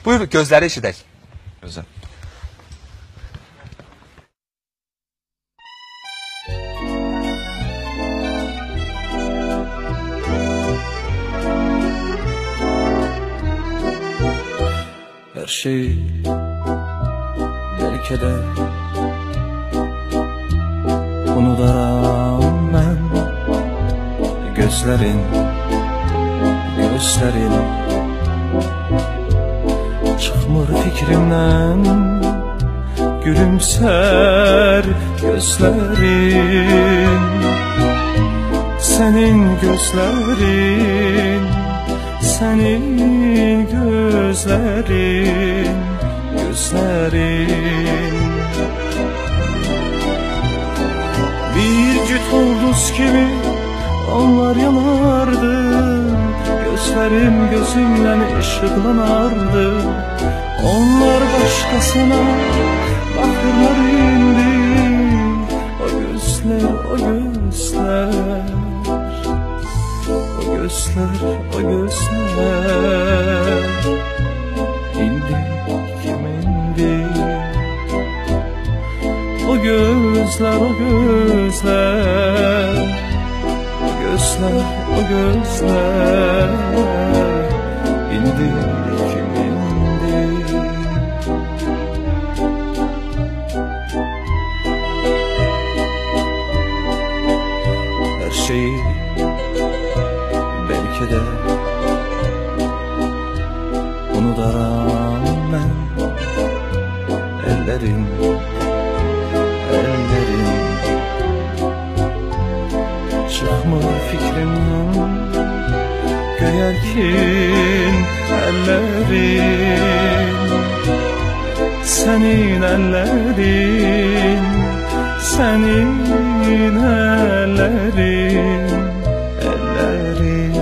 Buyur, gözləri eşidək. Gözəl. Her şey belki de unudaram ben. Gözlerin çıkmır fikrimden. Gülümser gözlerin, senin gözlerin, senin gözlerin, gözlerin. Bir cüt ulduz gibi onlar yanardı, gözlerim gözümle ışıklanardı. Onlar başkasına bakırlar indi, o gözler, o gözler, o gözler, o gözler. İndi kimindi? O gözler, o gözler, o gözler, o gözler. İndi kimindi? Her şeyi belki de unudaram ben. Ellerin çıkmır fikrimden. Göyerkin ellerin, senin ellerin, senin ellerin, ellerin.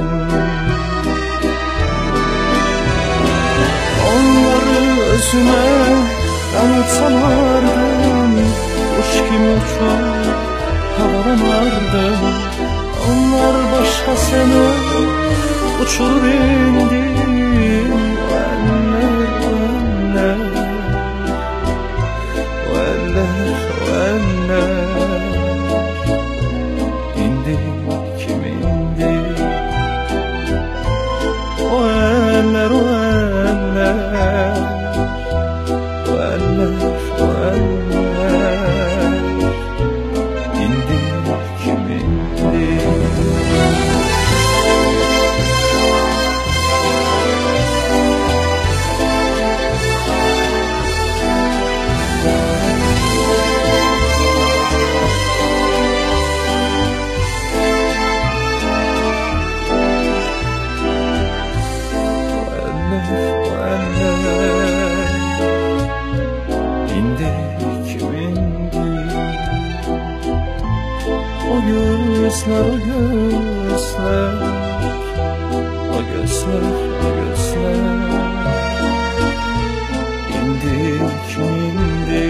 Onları özüme kanıtsalardım, kuş gibi uçup havalanardım. Onlar başkasını uçurur indi, o eller, o eller, o eller, o eller. İndi kim indi? O eller, o eller, o eller, o eller. İndi kim indi? O gözler, o gözler, o gözler, o gözler. İndi kim indi?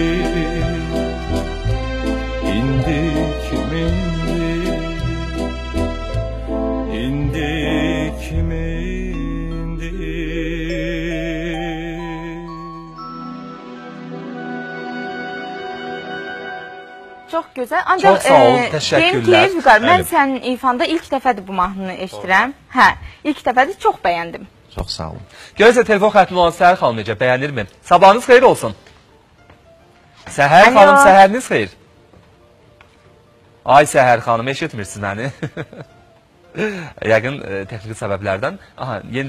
İndi kim indi? İndi kim indi? Çox gözəl. Ancaq çox sağ ol, təşəkkürlər. Vüqar, mən sənin ifanda ilk dəfədir bu mahnını eşidirəm. Hə, ilk dəfədir, çox bəyəndim. Çox sağ olun. Görürsə, telefon xətində olan Səhər xanım necə, bəyənirmi? Sabahınız xeyir olsun. Səhər xanım, səhəriniz xeyir. Ay Səhər xanım, eşitmirsiniz məni. Yəqin texniki səbəblərdən. Aha, yenidən